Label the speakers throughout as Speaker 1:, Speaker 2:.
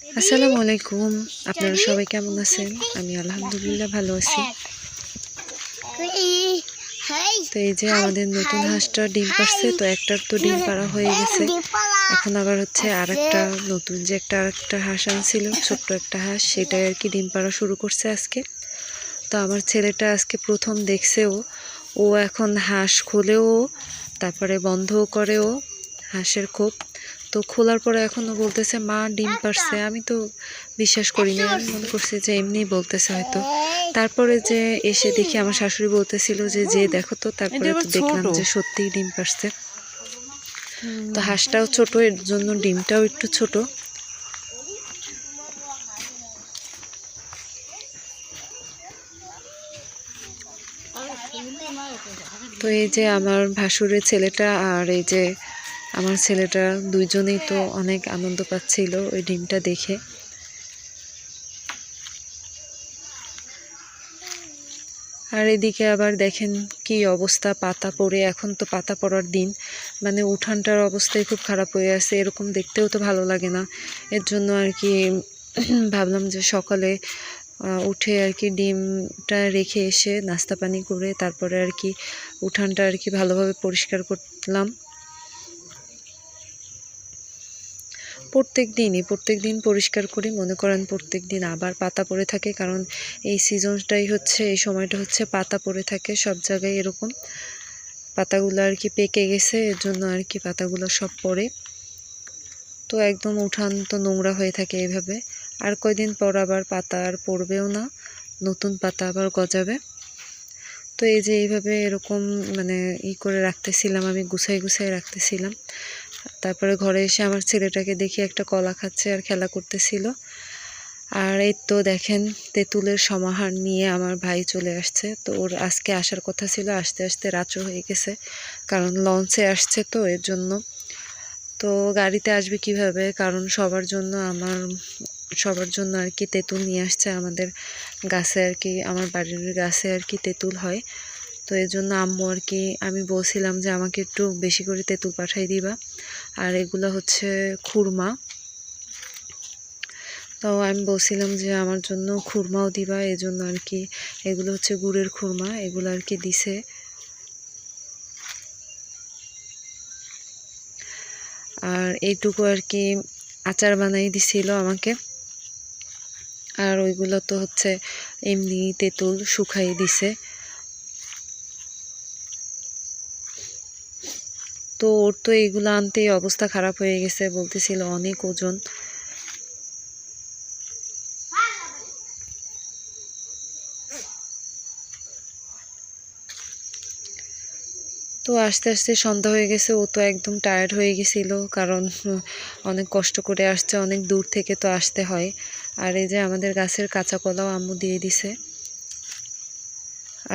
Speaker 1: আসসালামু আলাইকুম। আপনারা সবাই কেমন আছেন? আমি আলহামদুলিল্লাহ ভালো আছি। তো এই যে আমাদের নতুন হাঁসটা ডিম পাড়ছে, তো একটার তো ডিম পাড়া হয়ে গেছে। এখন আবার হচ্ছে আরেকটা নতুন যে আরেকটা হাঁস আনছিল, ছোট্ট একটা হাঁস, সেটাই আর কি ডিম পাড়া শুরু করছে আজকে। তো আমার ছেলেটা আজকে প্রথম দেখছে, ও এখন হাঁস খোলেও, তারপরে বন্ধও করেও হাঁসের খোপ। তো খোলার পরে এখনও বলতেছে মা ডিম পারছে। আমি তো বিশ্বাস করি না, আমি মনে করছি যে এমনিই বলতেছে হয়তো। তারপরে যে এসে দেখি আমার শাশুড়ি বলতেছিল যে দেখো তো, তারপরে তো দেখলাম যে সত্যিই ডিম পারছে। তো হাঁসটাও ছোট, এর জন্য ডিমটাও একটু ছোট। তো এই যে আমার ভাসুরের ছেলেটা আর এই যে আমার ছেলেটা দুইজনেই তো অনেক আনন্দ পাচ্ছিল ওই ডিমটা দেখে। আর এদিকে আবার দেখেন কি অবস্থা, পাতা পড়ে, এখন তো পাতা পড়ার দিন, মানে উঠানটার অবস্থাই খুব খারাপ হয়ে আছে। এরকম দেখতেও তো ভালো লাগে না। এর জন্য আর কি ভাবলাম যে সকালে উঠে আর কি ডিমটা রেখে এসে নাস্তা পানি করে তারপরে আর কি উঠানটা আর কি ভালোভাবে পরিষ্কার করলাম। প্রত্যেক দিন পরিষ্কার করি, মনে করেন প্রত্যেক দিন আবার পাতা পড়ে থাকে, কারণ এই সিজনটাই হচ্ছে, এই সময়টা হচ্ছে পাতা পড়ে থাকে সব জায়গায়। এরকম পাতাগুলো আর কি পেকে গেছে, এর জন্য আর কি পাতাগুলো সব পড়ে। তো একদম উঠান তো নোংরা হয়ে থাকে এইভাবে। আর কয়দিন পর আবার পাতা আর পড়বেও না, নতুন পাতা আবার গজাবে। তো এই যে এইভাবে এরকম মানে করে রাখতেছিলাম, আমি গুছাই রাখতেছিলাম। তারপরে ঘরে এসে আমার ছেলেটাকে দেখি একটা কলা খাচ্ছে আর খেলা করতেছিল। আর এই তো দেখেন তেঁতুলের সমাহার নিয়ে আমার ভাই চলে আসছে। তো ওর আজকে আসার কথা ছিল, আসতে আসতে রাতও হয়ে গেছে, কারণ লঞ্চে আসছে তো এর জন্য। তো গাড়িতে আসবে কিভাবে, কারণ সবার জন্য আর কি তেঁতুল নিয়ে আসছে। আমাদের গাছে আর কি, আমার বাড়ির গাছে আর কি তেঁতুল হয়। তো এর জন্য আম্মু আর কি, আমি বলছিলাম যে আমাকে একটু বেশি করে তেঁতুল পাঠাই দিবা। আর এগুলো হচ্ছে খুরমা, তো আমি বলছিলাম যে আমার জন্য খুরমাও দিবা, এজন্য আর কি এগুলো হচ্ছে গুড়ের খুরমা, এগুলো আর কি দিছে। আর এইটুকু আর কি আচার বানাই দিছিল আমাকে। আর ওইগুলো তো হচ্ছে এমনি তেঁতুল শুকাই দিছে। তো ওর তো এইগুলো আনতেই অবস্থা খারাপ হয়ে গেছে, বলতেছিল অনেক ওজন। তো আস্তে আস্তে সন্ধ্যা হয়ে গেছে, ও তো একদম টায়ার্ড হয়ে গেছিল, কারণ অনেক কষ্ট করে আসছে, অনেক দূর থেকে তো আসতে হয়। আর এই যে আমাদের গাছের কাঁচা কলাও আম্মু দিয়ে দিছে।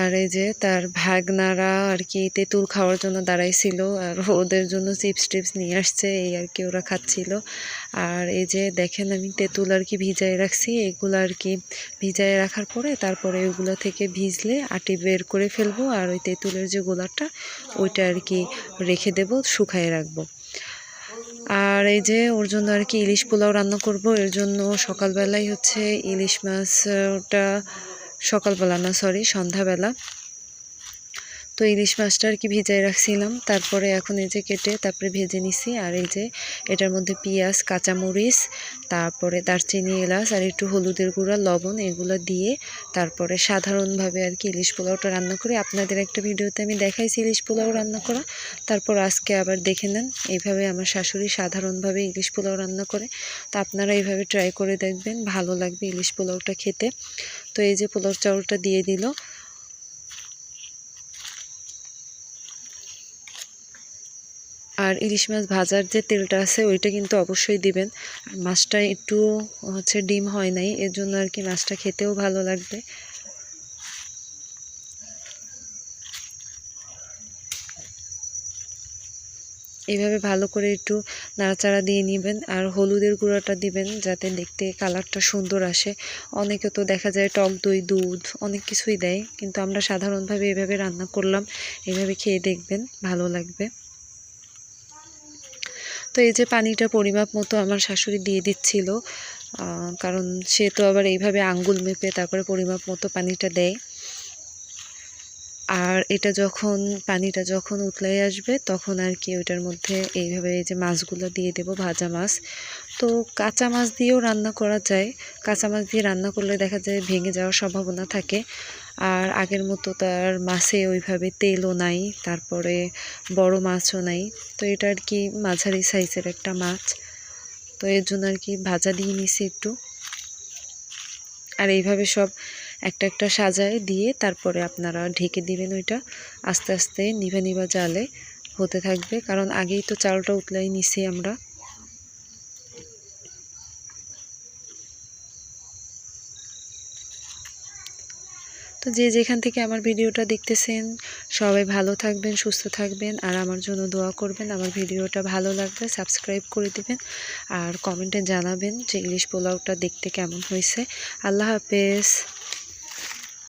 Speaker 1: আর এই যে তার ভাগনারা আর কি তেঁতুল খাওয়ার জন্য দাঁড়াইছিল, আর ওদের জন্য চিপস টিপস নিয়ে আসছে, এই আর কি ওরা খাচ্ছিল। আর এই যে দেখেন আমি তেঁতুল আর কি ভিজায় রাখছি, এগুলো আর কি ভিজায় রাখার পরে তারপরে ওইগুলো থেকে ভিজলে আটি বের করে ফেলবো, আর ওই তেঁতুলের যে গোলাটা ওইটা আর কি রেখে দেব, শুকায় রাখবো। আর এই যে ওর জন্য আর কি ইলিশ পোলাও রান্না করব। এর জন্য সকালবেলায় হচ্ছে ইলিশ মাছটা, সকালবেলা না সরি সন্ধ্যাবেলা, তো ইলিশ মাছটা আর কি ভিজাই রাখছিলাম। তারপরে এখন এই যে কেটে তারপরে ভেজে নিছি। আর এই যে এটার মধ্যে পেঁয়াজ, কাঁচামরিচ, তারপরে দারচিনি, এলাচ আর একটু হলুদের গুঁড়া, লবণ, এগুলো দিয়ে তারপরে সাধারণভাবে আর কি ইলিশ পোলাওটা রান্না করি। আপনাদের একটা ভিডিওতে আমি দেখাইছি ইলিশ পোলাও রান্না করা, তারপর আজকে আবার দেখে নেন এইভাবে আমার শাশুড়ি সাধারণভাবে ইলিশ পোলাও রান্না করে। তো আপনারা এইভাবে ট্রাই করে দেখবেন, ভালো লাগবে ইলিশ পোলাওটা খেতে। তো এই যে পোলাও চাউলটা দিয়ে দিল। আর ইলিশ মাছ ভাজার যে তেলটা আছে ওইটা কিন্তু অবশ্যই দিবেন। আর মাছটা একটু হচ্ছে ডিম হয় নাই, এর জন্য আর কি মাছটা খেতেও ভালো লাগবে। এইভাবে ভালো করে একটু নাড়াচাড়া দিয়ে নেবেন। আর হলুদের গুঁড়োটা দিবেন যাতে দেখতে কালারটা সুন্দর আসে। অনেকে তো দেখা যায় টক দই, দুধ, অনেক কিছুই দেয়, কিন্তু আমরা সাধারণভাবে এভাবে রান্না করলাম, এভাবে খেয়ে দেখবেন, ভালো লাগবে। তো এই যে পানিটা পরিমাপ মতো আমার শাশুড়ি দিয়ে দিচ্ছিল। কারণ সে তো আবার এইভাবে আঙ্গুল মেপে তারপরে পরিমাপ মতো পানিটা দেয়। আর এটা পানিটা যখন উতলাই আসবে তখন আর কি ওইটার মধ্যে এইভাবে এই যে মাছগুলো দিয়ে দেব, ভাজা মাছ। তো কাঁচা মাছ দিয়েও রান্না করা যায়, কাঁচা মাছ দিয়ে রান্না করলে দেখা যায় ভেঙে যাওয়ার সম্ভাবনা থাকে। আর আগের মতো তার মাছে ওইভাবে তেলও নাই, তারপরে বড় মাছও নাই। তো এটা আর কি মাঝারি সাইজের একটা মাছ, তো এর জন্য আর কি ভাজা দিয়ে নিছি একটু। আর এইভাবে সব একটা একটা সাজায় দিয়ে তারপরে আপনারা ঢেকে দিবেন, ওইটা আস্তে আস্তে নিভা নিভা জালে হতে থাকবে, কারণ আগেই তো চালটা উতলাই নিছি আমরা। তো যে যেখান থেকে আমার ভিডিওটা দেখতেছেন সবাই ভালো থাকবেন, সুস্থ থাকবেন, আর আমার জন্য দোয়া করবেন। আমার ভিডিওটা ভালো লাগলে সাবস্ক্রাইব করে দিবেন আর কমেন্টে জানাবেন যে ইলিশ পোলাওটা দেখতে কেমন হয়েছে। আল্লাহ হাফেজ।